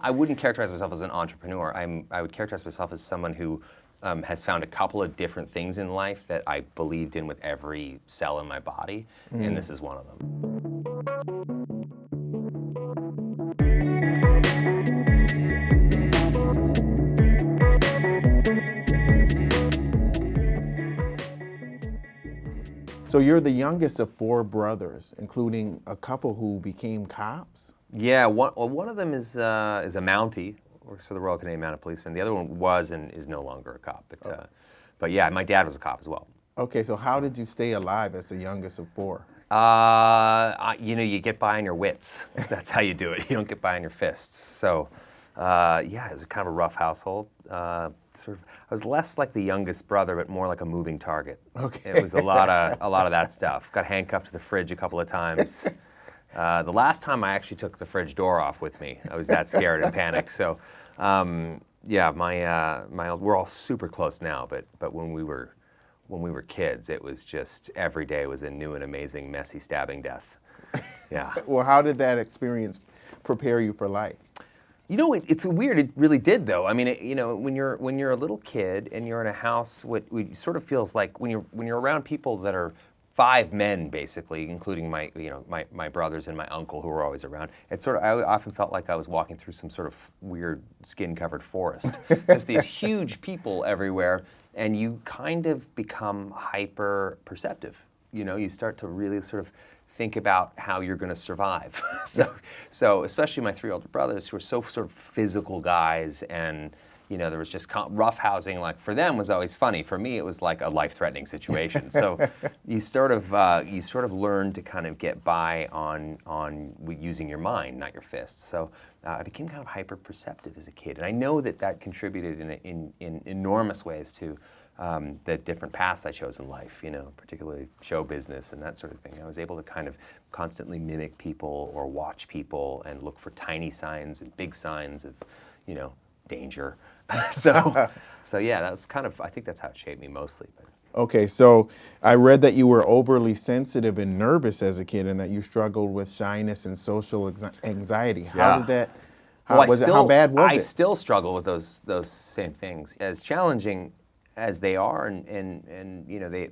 I wouldn't characterize myself as an entrepreneur. I would characterize myself as someone who has found a couple of different things in life that I believed in with every cell in my body, and this is one of them. So you're the youngest of 4 brothers, including a couple who became cops? Yeah, one of them is a Mountie, works for the Royal Canadian Mounted Policeman. The other one was and is no longer a cop. But yeah, my dad was a cop as well. Okay, so how did you stay alive as the youngest of 4? You get by on your wits. That's how you do it. You don't get by on your fists. So, yeah, it was kind of a rough household. I was less like the youngest brother, but more like a moving target. Okay. It was a lot of that stuff. Got handcuffed to the fridge a couple of times. The last time I actually took the fridge door off with me. I was that scared and panicked. So, yeah, we're all super close now, but when we were kids, it was just every day was a new and amazing, messy stabbing death. Yeah. Well, how did that experience prepare you for life? You know, it's weird. It really did, though. I mean, when you're a little kid and you're in a house, what sort of feels like when you're around people that are 5 men, basically, including my brothers and my uncle who were always around. I often felt like I was walking through some sort of weird skin-covered forest. There's these huge people everywhere, and you kind of become hyper perceptive. You start to really sort of think about how you're going to survive. So especially my 3 older brothers who were so sort of physical guys, and there was just rough housing. Like for them was always funny. For me, it was like a life-threatening situation. So you sort of learn to kind of get by on using your mind, not your fists. So I became kind of hyper perceptive as a kid, and I know that contributed in enormous ways to the different paths I chose in life, particularly show business and that sort of thing. I was able to kind of constantly mimic people or watch people and look for tiny signs and big signs of, danger. So yeah, that's kind of, I think that's how it shaped me mostly. Okay, so I read that you were overly sensitive and nervous as a kid and that you struggled with shyness and social anxiety. How did that, how bad was it? I still struggle with those same things. As challenging as they are, and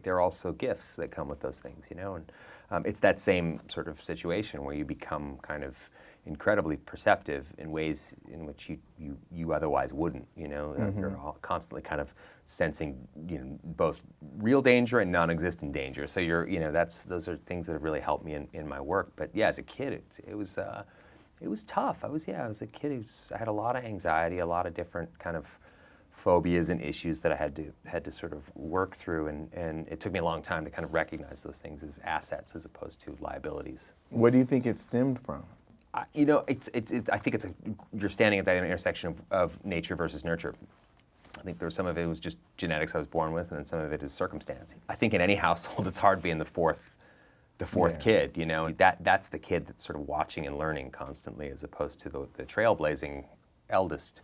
they're also gifts that come with those things, and it's that same sort of situation where you become kind of incredibly perceptive in ways in which you otherwise wouldn't. You're constantly kind of sensing both real danger and non-existent danger. So those are things that have really helped me in my work. But yeah, as a kid, it was tough. I was a kid I had a lot of anxiety, a lot of different kind of phobias and issues that I had to sort of work through, and it took me a long time to kind of recognize those things as assets as opposed to liabilities. What do you think it stemmed from? I think you're standing at that intersection of nature versus nurture. I think there's some of it was just genetics I was born with, and then some of it is circumstance. I think in any household it's hard being the fourth kid. That's the kid that's sort of watching and learning constantly, as opposed to the trailblazing eldest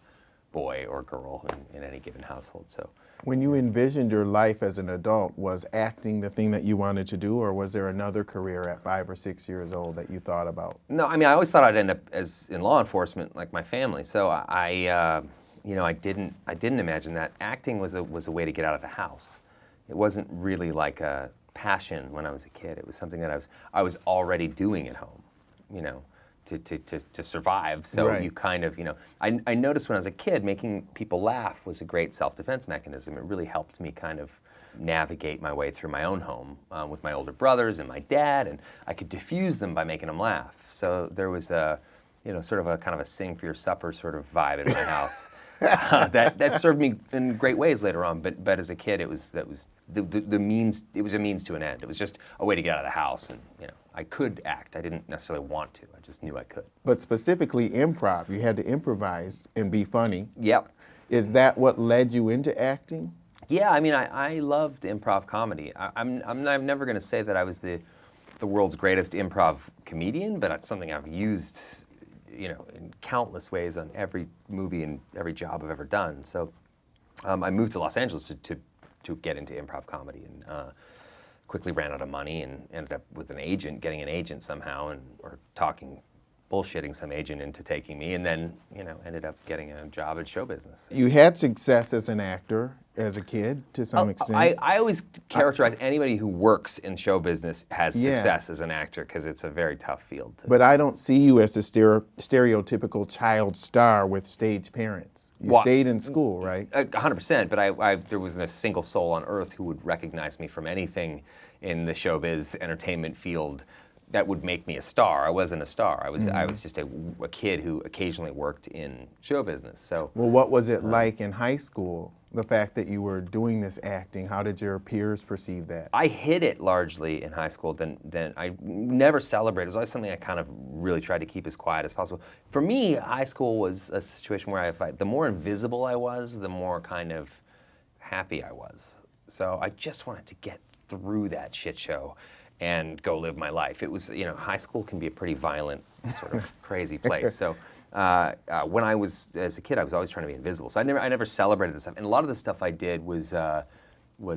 boy or girl in any given household. So when you envisioned your life as an adult, was acting the thing that you wanted to do, or was there another career at 5 or 6 years old that you thought about? No, I mean, I always thought I'd end up in law enforcement like my family. So I didn't imagine that acting was a way to get out of the house. It wasn't really like a passion when I was a kid. It was something that I was already doing at home, to survive. So right. You kind of, I noticed when I was a kid, making people laugh was a great self-defense mechanism. It really helped me kind of navigate my way through my own home with my older brothers and my dad, and I could diffuse them by making them laugh. So there was sort of a kind of a sing for your supper sort of vibe in my house. That served me in great ways later on, but as a kid, it was the means. It was a means to an end. It was just a way to get out of the house, and I could act. I didn't necessarily want to. I just knew I could. But specifically improv, you had to improvise and be funny. Yep. Is that what led you into acting? Yeah, I mean, I loved improv comedy. I'm never going to say that I was the world's greatest improv comedian, but it's something I've used in countless ways on every movie and every job I've ever done. So I moved to Los Angeles to get into improv comedy, and quickly ran out of money and ended up with getting an agent somehow, or talking bullshitting some agent into taking me, and then, ended up getting a job in show business. You had success as an actor as a kid to some extent. I always characterize anybody who works in show business has success as an actor, because it's a very tough field. But I don't see you as the stereotypical child star with stage parents. You stayed in school, right? 100%, but there wasn't a single soul on earth who would recognize me from anything in the showbiz entertainment field that would make me a star. I wasn't a star. I was just a kid who occasionally worked in show business. So, well, what was it like in high school? The fact that you were doing this acting, how did your peers perceive that? I hid it largely in high school. Then I never celebrated. It was always something I kind of really tried to keep as quiet as possible. For me, high school was a situation where the more invisible I was, the more kind of happy I was. So I just wanted to get through that shit show and go live my life. It was, high school can be a pretty violent, sort of crazy place. So when I was, as a kid, I was always trying to be invisible. So I never celebrated this stuff. And a lot of the stuff I did was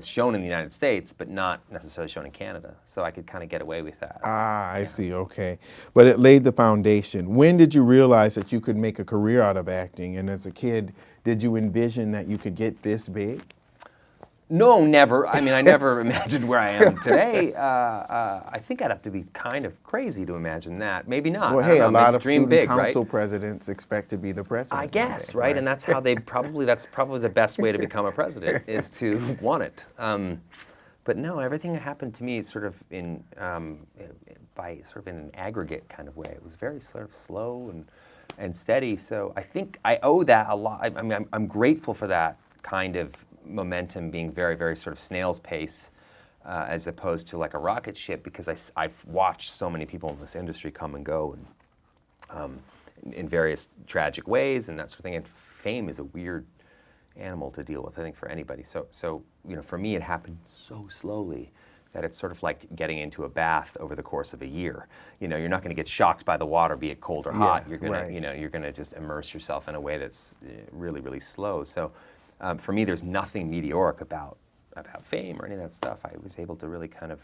shown in the United States, but not necessarily shown in Canada. So I could kind of get away with that. I see, okay. But it laid the foundation. When did you realize that you could make a career out of acting? And as a kid, did you envision that you could get this big? No, never. I mean, I never imagined where I am today. I think I'd have to be kind of crazy to imagine that. Maybe not. Well, hey, a lot of student council presidents expect to be the president. I guess, right? And that's how that's probably the best way to become a president, is to want it. But no, everything that happened to me sort of in an aggregate kind of way. It was very sort of slow and steady. So I think I owe that a lot. I mean, I'm grateful for that kind of momentum being very, very sort of snail's pace, as opposed to like a rocket ship, because I've watched so many people in this industry come and go, and in various tragic ways and that sort of thing. And fame is a weird animal to deal with, I think, for anybody. So for me, it happened so slowly that it's sort of like getting into a bath over the course of a year. You're not going to get shocked by the water, be it cold or hot. You're gonna, you're gonna just immerse yourself in a way that's really, really slow. So. For me, there's nothing meteoric about fame or any of that stuff. I was able to really kind of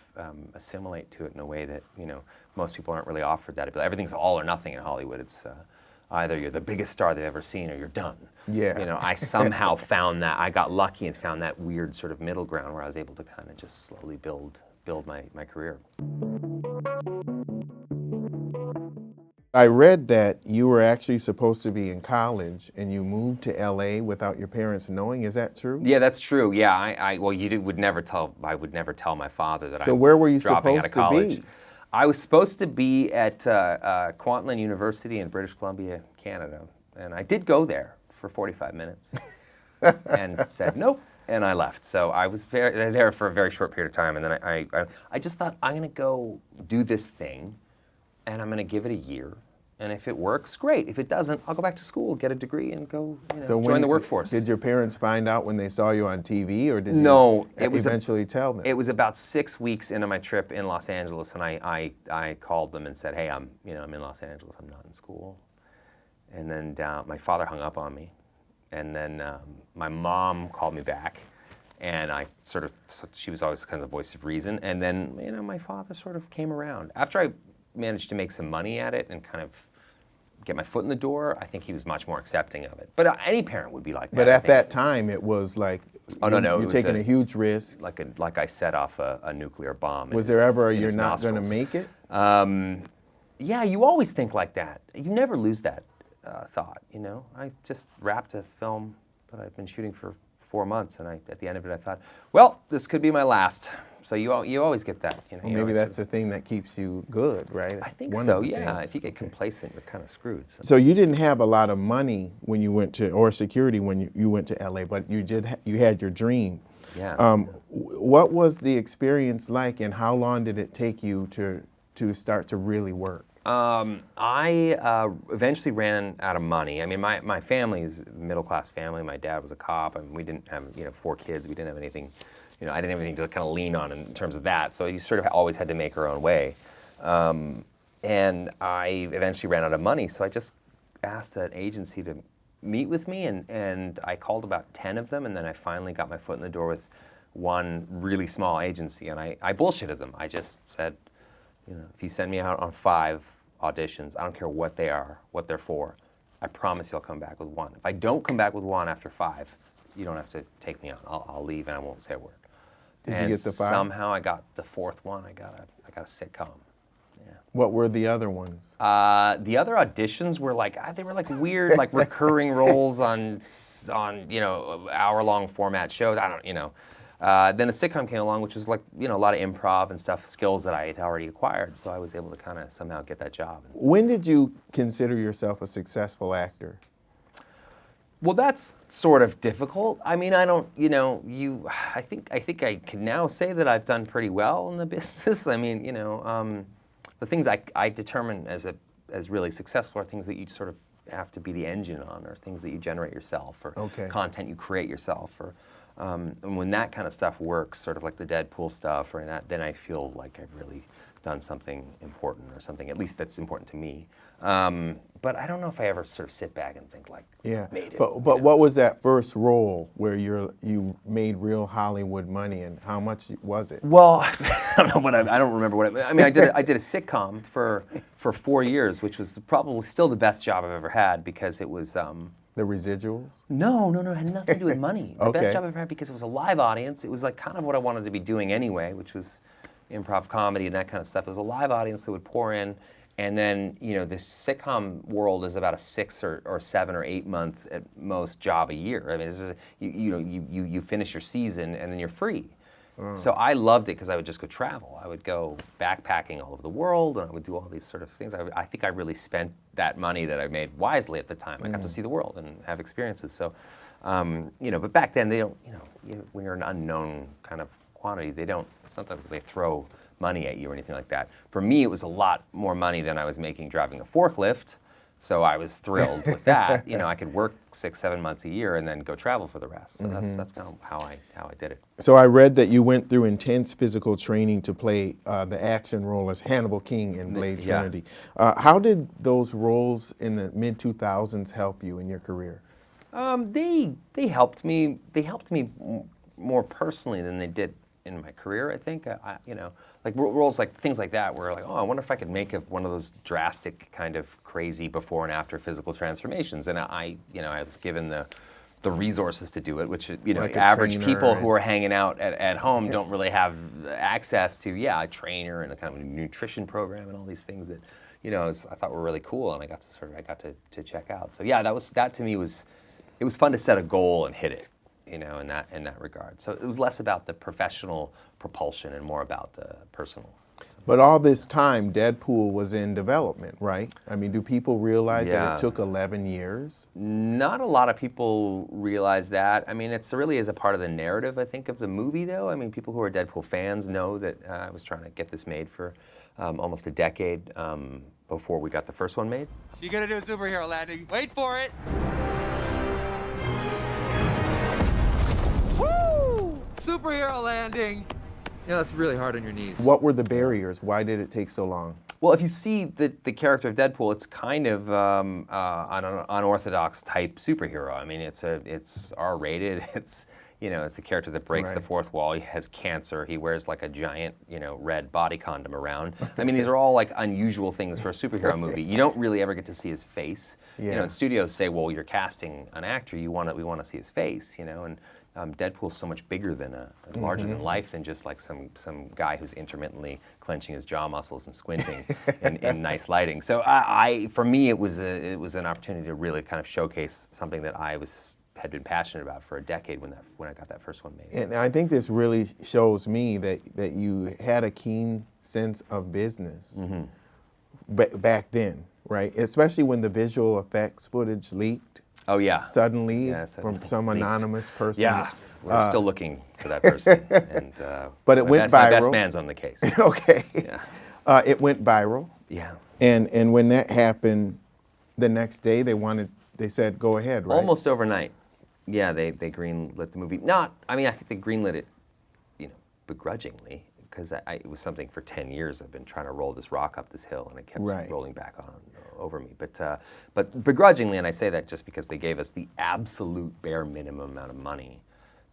assimilate to it in a way that most people aren't really offered that ability. Everything's all or nothing in Hollywood. It's either you're the biggest star they've ever seen or you're done. Yeah. I somehow found that. I got lucky and found that weird sort of middle ground where I was able to kind of just slowly build my career. I read that you were actually supposed to be in college and you moved to LA without your parents knowing. Is that true? Yeah, that's true. Yeah, I would never tell my father that So where were you dropping out of supposed college. to be? I was supposed to be at Kwantlen University in British Columbia, Canada, and I did go there for 45 minutes and said nope, and I left. So I was there for a very short period of time, and then I just thought, I'm going to go do this thing, and I'm going to give it a year. And if it works, great. If it doesn't, I'll go back to school, get a degree, and go join the workforce. Did your parents find out when they saw you on TV, or did you eventually tell them? It was about 6 weeks into my trip in Los Angeles, and I called them and said, hey, I'm in Los Angeles. I'm not in school. And then my father hung up on me, and then my mom called me back, and she was always kind of the voice of reason. And then my father sort of came around after I managed to make some money at it and kind of get my foot in the door. I think he was much more accepting of it. But any parent would be like that. But at that time, it was like, you're taking a huge risk. Like I set off a nuclear bomb. Was there ever a you're not going to make it? Yeah, you always think like that. You never lose that thought, I just wrapped a film that I've been shooting for 4 months, and at the end of it, I thought, well, this could be my last. So you always get that. Well, maybe that's the thing that keeps you good, right? I think so, yeah. If you get complacent, you're kind of screwed. So you didn't have a lot of money when you went to, or security when you went to LA, but you had your dream. Yeah. What was the experience like, and how long did it take you to start to really work? I eventually ran out of money. I mean, my family is a middle-class family. My dad was a cop, and we didn't have 4 kids. We didn't have anything. I didn't have anything to kind of lean on in terms of that. So you sort of always had to make our own way. And I eventually ran out of money, so I just asked an agency to meet with me, and I called about 10 of them, and then I finally got my foot in the door with one really small agency, and I bullshitted them. I just said, if you send me out on 5, auditions. I don't care what they are, what they're for. I promise you'll come back with one. If I don't come back with one after 5, you don't have to take me on. I'll leave and I won't say a word. Did you get the 5? Somehow I got the 4th one. I got a sitcom. Yeah. What were the other ones? The other auditions were like they were like weird, like recurring roles on hour-long format shows. I don't, Then a sitcom came along, which was like a lot of improv and stuff, skills that I had already acquired. So I was able to kind of somehow get that job. When did you consider yourself a successful actor? Well, that's sort of difficult. I mean, I don't, I think I can now say that I've done pretty well in the business. I mean, the things I determine as really successful are things that you sort of have to be the engine on, or things that you generate yourself, or content you create yourself, or and when that kind of stuff works, sort of like the Deadpool stuff, or that, then I feel like I've really done something important, or something at least that's important to me. But I don't know if I ever sort of sit back and think like, made it. But what was that first role where you made real Hollywood money, and how much was it? Well, I don't know I don't remember what I mean. I did a sitcom for 4 years, which was probably still the best job I've ever had, because it was. The residuals? No, it had nothing to do with money. The best job I've ever had, because it was a live audience. It was like kind of what I wanted to be doing anyway, which was improv comedy and that kind of stuff. It was a live audience that would pour in. And then, this sitcom world is about a 6 or 7 or 8 month at most job a year. I mean, you finish your season and then you're free. So I loved it because I would just go travel. I would go backpacking all over the world, and I would do all these sort of things. I think I really spent that money that I made wisely at the time. I got to see the world and have experiences. So, but back then they don't, when you're an unknown kind of quantity, it's not that they throw money at you or anything like that. For me, it was a lot more money than I was making driving a forklift. So I was thrilled with that. I could work 6-7 months a year and then go travel for the rest. So that's kind of how I did it. So I read that you went through intense physical training to play the action role as Hannibal King in Blade Trinity. How did those roles in the mid-2000s help you in your career? They helped me. They helped me more personally than they did in my career, I think. Like roles like things like that, where like, I wonder if I could make one of those drastic kind of crazy before and after physical transformations. And I was given the resources to do it, which like average people who are hanging out at home don't really have access to. A trainer and a kind of a nutrition program and all these things that I thought were really cool, and I got to check out. So that to me was fun to set a goal and hit it. In that regard. So it was less about the professional propulsion and more about the personal. But all this time, Deadpool was in development, right? I mean, do people realize that it took 11 years? Not a lot of people realize that. I mean, it's really as a part of the narrative, I think, of the movie, though. I mean, people who are Deadpool fans know that I was trying to get this made for almost a decade before we got the first one made. You're gonna do a superhero landing. Wait for it. Superhero landing! That's really hard on your knees. What were the barriers? Why did it take so long? Well, if you see the character of Deadpool, it's kind of an unorthodox type superhero. I mean, it's R-rated. It's a character that breaks the fourth wall. He has cancer. He wears like a giant red body condom around. I mean, these are all like unusual things for a superhero movie. You don't really ever get to see his face. And studios say, well, you're casting an actor. We want to see his face. And Deadpool's so much bigger than larger than life than just like some guy who's intermittently clenching his jaw muscles and squinting in nice lighting. So for me, it was an opportunity to really kind of showcase something that I had been passionate about for a decade when I got that first one made. And I think this really shows me that you had a keen sense of business back then, right? Especially when the visual effects footage leaked. Oh yeah. Suddenly from some anonymous person. Yeah, we're still looking for that person. And but it went viral. My best man's on the case. Okay. Yeah. It went viral. Yeah. And when that happened, the next day they said go ahead, right? Almost overnight. Yeah, they greenlit the movie. I think they greenlit it, begrudgingly, because it was something for 10 years I've been trying to roll this rock up this hill, and it kept rolling back over me. But begrudgingly, and I say that just because they gave us the absolute bare minimum amount of money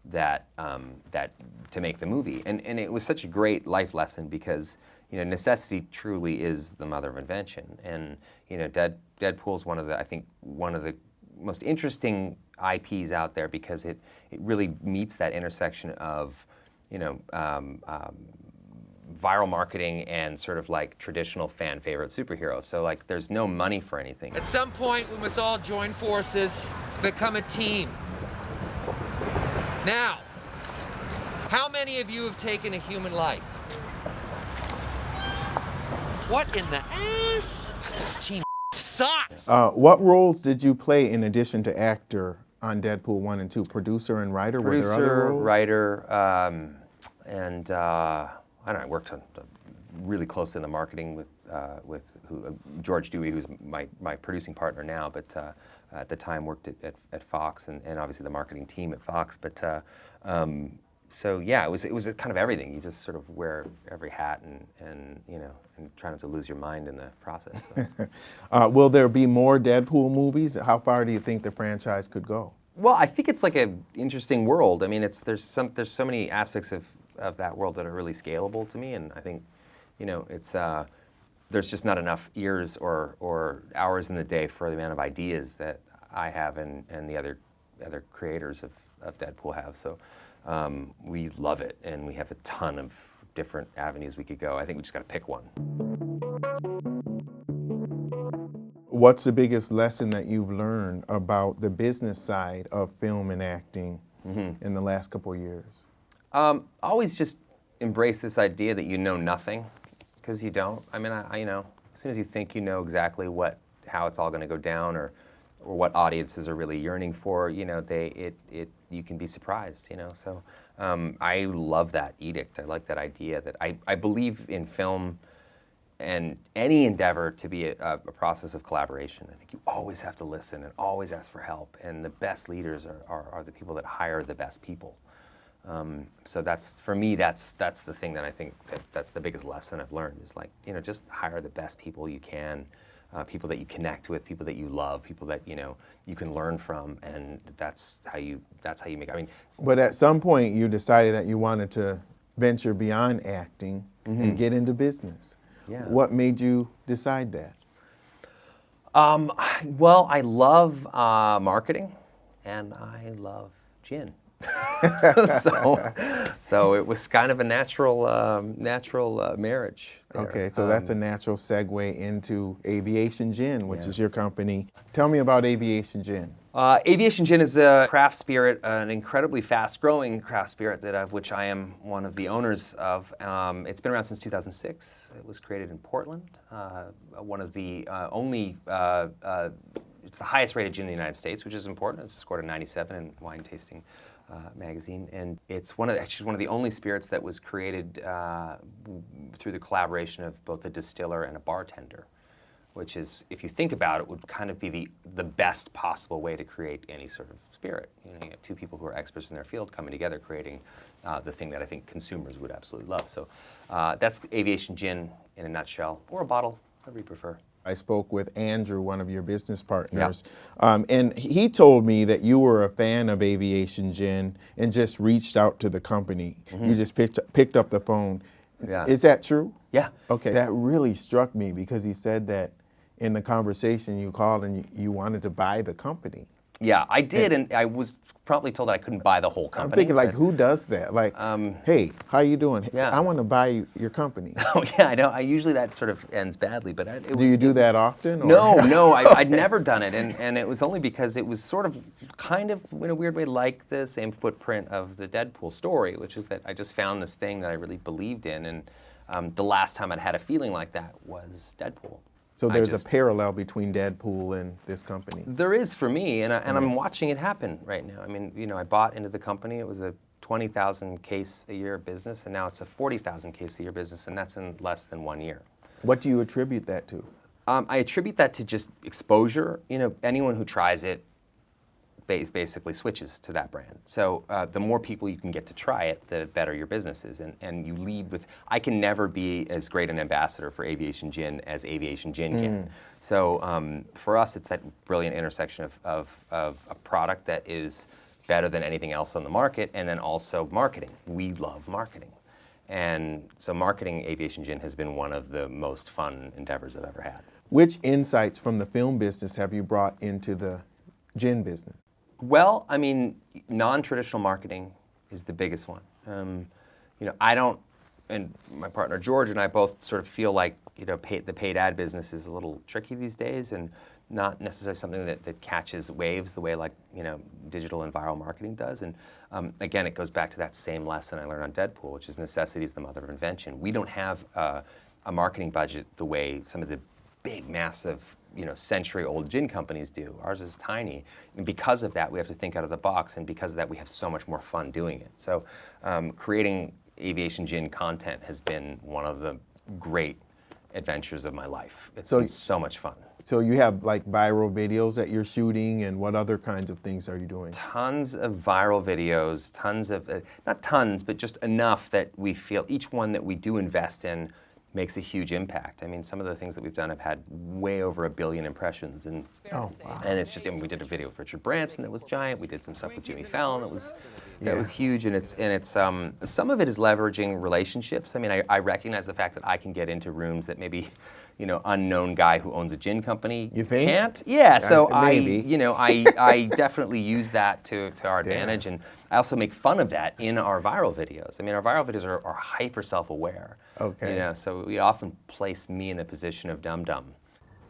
that to make the movie, and it was such a great life lesson because necessity truly is the mother of invention. And Deadpool is one of the most interesting IPs out there because it really meets that intersection of viral marketing and sort of like traditional fan favorite superheroes. So like there's no money for anything. At some point, we must all join forces, become a team. Now, how many of you have taken a human life? What in the ass? This team sucks. What roles did you play in addition to actor on Deadpool 1 and 2? Producer and writer? Were there other roles? Writer, and I don't know, I worked really closely in the marketing with George Dewey, who's my producing partner now, but at the time worked at Fox and obviously the marketing team at Fox. But so yeah, it was kind of everything. You just sort of wear every hat and try not to lose your mind in the process. Will there be more Deadpool movies? How far do you think the franchise could go? Well, I think it's like an interesting world. I mean, there's so many aspects of that world that are really scalable to me, and I think it's there's just not enough ears or hours in the day for the amount of ideas that I have and the other creators of Deadpool have. So we love it, and we have a ton of different avenues we could go. I think we just got to pick one. What's the biggest lesson that you've learned about the business side of film and acting in the last couple of years? Always just embrace this idea that you know nothing, because you don't. I mean, as soon as you think you know exactly how it's all going to go down, or what audiences are really yearning for, you can be surprised. So I love that edict. I like that idea that I believe in film and any endeavor to be a process of collaboration. I think you always have to listen and always ask for help, and the best leaders are the people that hire the best people. So for me, that's the thing that I think that's the biggest lesson I've learned is like, just hire the best people you can, people that you connect with, people that you love, people that, you can learn from, and that's how you make, But at some point you decided that you wanted to venture beyond acting and get into business. Yeah. What made you decide that? Well, I love marketing, and I love gin. so it was kind of a natural marriage there. Okay, so that's a natural segue into Aviation Gin, which is your company. Tell me about Aviation Gin. Aviation Gin is a craft spirit, an incredibly fast-growing craft spirit of which I am one of the owners of. It's been around since 2006. It was created in Portland. One of the only, it's the highest rated gin in the United States, which is important. It's scored a 97 in Wine Tasting magazine, and it's one of the only spirits that was created through the collaboration of both a distiller and a bartender, which is, if you think about it, would kind of be the best possible way to create any sort of spirit. You have two people who are experts in their field coming together, creating the thing that I think consumers would absolutely love. So that's Aviation Gin in a nutshell, or a bottle, whatever you prefer. I spoke with Andrew, one of your business partners, and he told me that you were a fan of Aviation Gin and just reached out to the company. You just picked up the phone. Yeah. Is that true? Yeah. Okay, that really struck me because he said that in the conversation you called and you wanted to buy the company. Yeah, I did, and I was probably told that I couldn't buy the whole company. I'm thinking, like, who does that? Like, hey, how you doing? Yeah. I want to buy your company. Oh yeah, I know. Usually that sort of ends badly, but Do you do that often? Or? No, I'd never done it, and it was only because it was sort of, kind of, in a weird way, like the same footprint of the Deadpool story, which is that I just found this thing that I really believed in, and the last time I'd had a feeling like that was Deadpool. So there's a parallel between Deadpool and this company. There is for me, and I'm watching it happen right now. I mean, I bought into the company. It was a 20,000 case a year business, and now it's a 40,000 case a year business, and that's in less than 1 year. What do you attribute that to? I attribute that to just exposure. Anyone who tries it basically switches to that brand. So the more people you can get to try it, the better your business is. And you lead with, I can never be as great an ambassador for Aviation Gin as Aviation Gin can. So for us, it's that brilliant intersection of a product that is better than anything else on the market, and then also marketing. We love marketing. And so marketing Aviation Gin has been one of the most fun endeavors I've ever had. Which insights from the film business have you brought into the gin business? Well, I mean, non-traditional marketing is the biggest one. I don't, and my partner George and I both sort of feel like, the paid ad business is a little tricky these days and not necessarily something that catches waves the way like, digital and viral marketing does. And again, it goes back to that same lesson I learned on Deadpool, which is necessity is the mother of invention. We don't have a marketing budget the way some of the big, massive, century-old gin companies do. Ours is tiny. And because of that, we have to think out of the box, and because of that, we have so much more fun doing it. So creating Aviation Gin content has been one of the great adventures of my life. It's been so much fun. So you have like viral videos that you're shooting, and what other kinds of things are you doing? Tons of viral videos, tons of, not tons, but just enough that we feel each one that we do invest in makes a huge impact. I mean, some of the things that we've done have had way over 1 billion impressions, and and it's just, we did a video with Richard Branson that was giant. We did some stuff with Jimmy Fallon that was huge, and it's some of it is leveraging relationships. I mean, I recognize the fact that I can get into rooms that maybe, unknown guy who owns a gin company can't. Yeah, so I definitely use that to our advantage, and I also make fun of that in our viral videos. I mean, our viral videos are hyper self-aware. Okay. So we often place me in the position of dum-dum.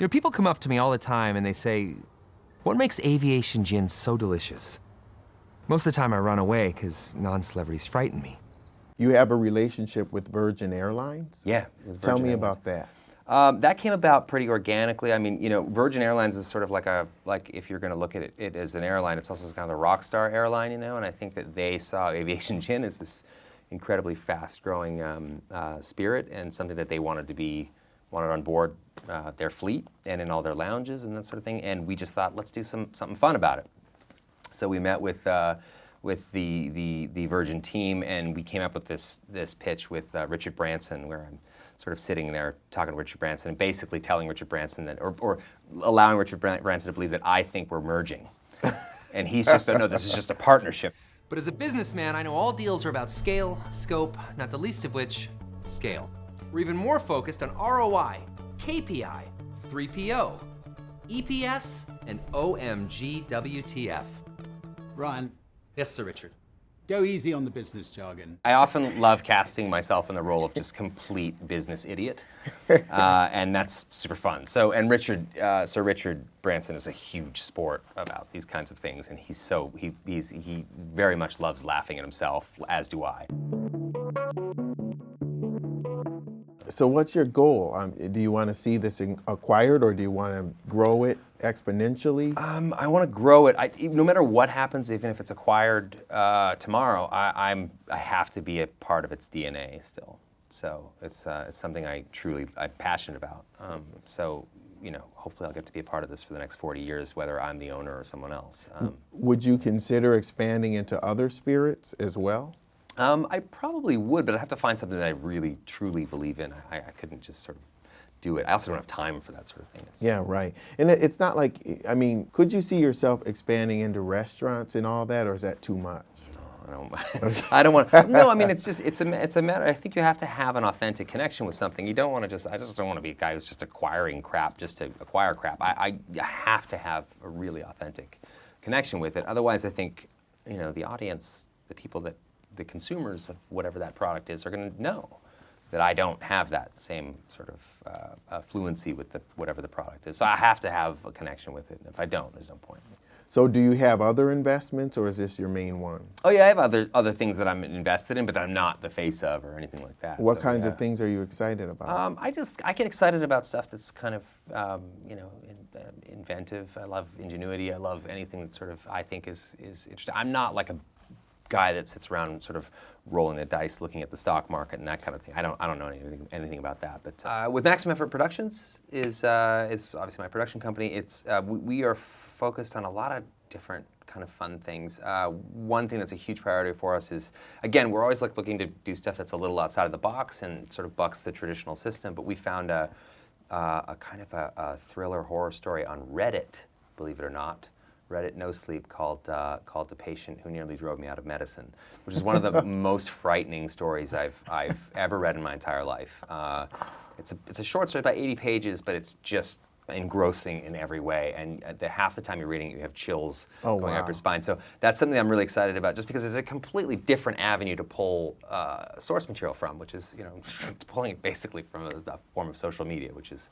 People come up to me all the time and they say, "What makes Aviation Gin so delicious?" Most of the time I run away because non-celebrities frighten me. You have a relationship with Virgin Airlines? Yeah. Tell me about that. That came about pretty organically. I mean, Virgin Airlines is sort of like if you're going to look at it as an airline, it's also kind of the rock star airline, and I think that they saw Aviation Gin as this incredibly fast-growing spirit and something that they wanted on board their fleet and in all their lounges and that sort of thing. And we just thought, let's do something fun about it. So we met with the Virgin team, and we came up with this pitch with Richard Branson, where I'm sort of sitting there talking to Richard Branson and basically telling Richard Branson that, or allowing Richard Branson to believe that I think we're merging. And he's just, no, this is just a partnership. But as a businessman, I know all deals are about scale, scope, not the least of which, scale. We're even more focused on ROI, KPI, 3PO, EPS, and OMG WTF. Ryan, Yes, Sir Richard. go easy on the business jargon. I often love casting myself in the role of just complete business idiot, and that's super fun. So, and Sir Richard Branson is a huge sport about these kinds of things, and he very much loves laughing at himself, as do I. So what's your goal? Do you want to see this acquired, or do you want to grow it exponentially? I want to grow it. No matter what happens, even if it's acquired tomorrow, I have to be a part of its DNA still. So it's something I'm passionate about. So hopefully I'll get to be a part of this for the next 40 years, whether I'm the owner or someone else. Would you consider expanding into other spirits as well? I probably would, but I'd have to find something that I really, truly believe in. I couldn't just sort of do it. I also don't have time for that sort of thing. Yeah, right. And it's not like, I mean, could you see yourself expanding into restaurants and all that, or is that too much? I don't want. No, I mean, it's a matter. I think you have to have an authentic connection with something. You don't want to I just don't want to be a guy who's just acquiring crap just to acquire crap. I have to have a really authentic connection with it. Otherwise, I think, the audience, the people the consumers of whatever that product is, are going to know that I don't have that same sort of fluency with whatever the product is. So I have to have a connection with it. And if I don't, there's no point. So do you have other investments, or is this your main one? Oh yeah, I have other things that I'm invested in, but that I'm not the face of or anything like that. What kinds of things are you excited about? I get excited about stuff that's kind of inventive. I love ingenuity. I love anything that sort of I think is interesting. I'm not like a guy that sits around sort of rolling the dice, looking at the stock market and that kind of thing. I don't know anything about that. But with Maximum Effort Productions is obviously my production company. We are focused on a lot of different kind of fun things. One thing that's a huge priority for us is, again, we're always looking to do stuff that's a little outside of the box and sort of bucks the traditional system. But we found a kind of a thriller horror story on Reddit, believe it or not, read it no sleep, called The Patient Who Nearly Drove Me Out of Medicine, which is one of the most frightening stories I've ever read in my entire life. It's a short story, about 80 pages, but it's just engrossing in every way, and half the time you're reading it, you have chills going up your spine. So that's something I'm really excited about, just because it's a completely different avenue to pull source material from, which is, you know, pulling it basically from a form of social media, which is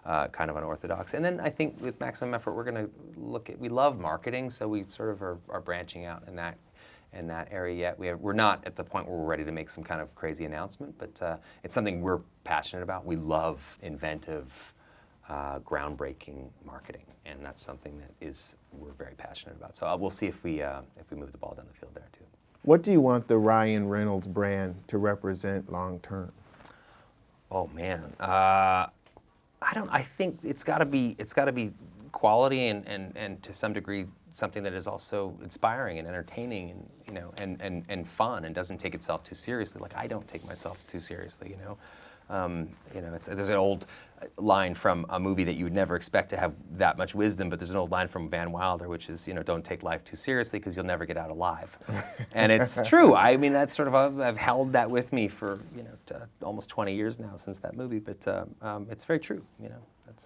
kind of unorthodox. And then I think with Maximum Effort, we're going to look at, we love marketing, so we sort of are branching out in that area yet. We're not at the point where we're ready to make some kind of crazy announcement, but it's something we're passionate about. We love inventive, groundbreaking marketing, and that's something that we're very passionate about. So we'll see if we move the ball down the field there too. What do you want the Ryan Reynolds brand to represent long term? Oh man, I think it's got to be quality and to some degree something that is also inspiring and entertaining, and you know, and fun, and doesn't take itself too seriously. Like I don't take myself too seriously, you know. There's an old line from a movie that you would never expect to have that much wisdom, but there's an old line from Van Wilder, which is, you know, don't take life too seriously because you'll never get out alive. And it's true. I mean, that's sort of, I've held that with me for, you know, almost 20 years now since that movie, but it's very true, you know.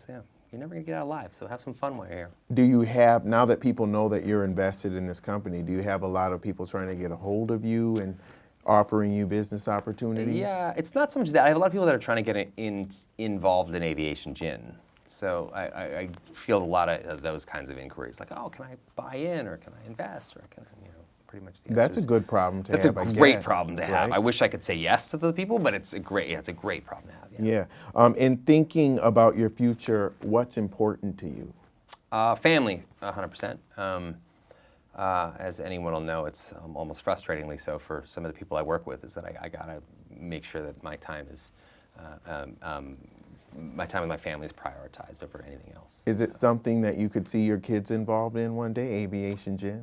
You're never gonna get out alive, so have some fun while you're here. Do you have, now that people know that you're invested in this company, do you have a lot of people trying to get a hold of you and offering you business opportunities? Yeah, it's not so much that. I have a lot of people that are trying to get involved in Aviation Gin. So I field a lot of those kinds of inquiries, like, oh, can I buy in, or can I invest, or can I, you know, pretty much the answer That's is, a good problem to that's have, a I great guess, problem to have. right? I wish I could say yes to the people, but it's a great problem to have. Yeah. In thinking about your future, what's important to you? Family, 100%. As anyone will know, it's almost frustratingly so for some of the people I work with, is that I gotta make sure that my time is, my time with my family is prioritized over anything else. Is it something that you could see your kids involved in one day, Aviation Gin?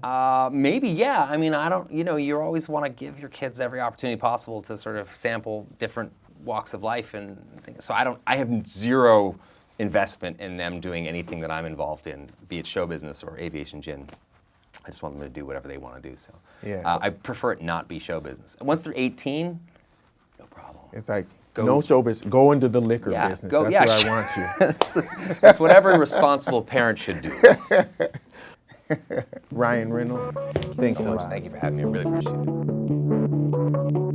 Maybe, yeah. I mean, I don't, you know, you always want to give your kids every opportunity possible to sort of sample different walks of life and things. So I have zero investment in them doing anything that I'm involved in, be it show business or Aviation Gin. I just want them to do whatever they want to do. So Yeah. I prefer it not be show business. And once they're 18, no problem. It's like, no show business, go into the liquor business. That's where I want you. That's what every responsible parent should do. Ryan Reynolds, thanks a lot. Thank you for having me. I really appreciate it.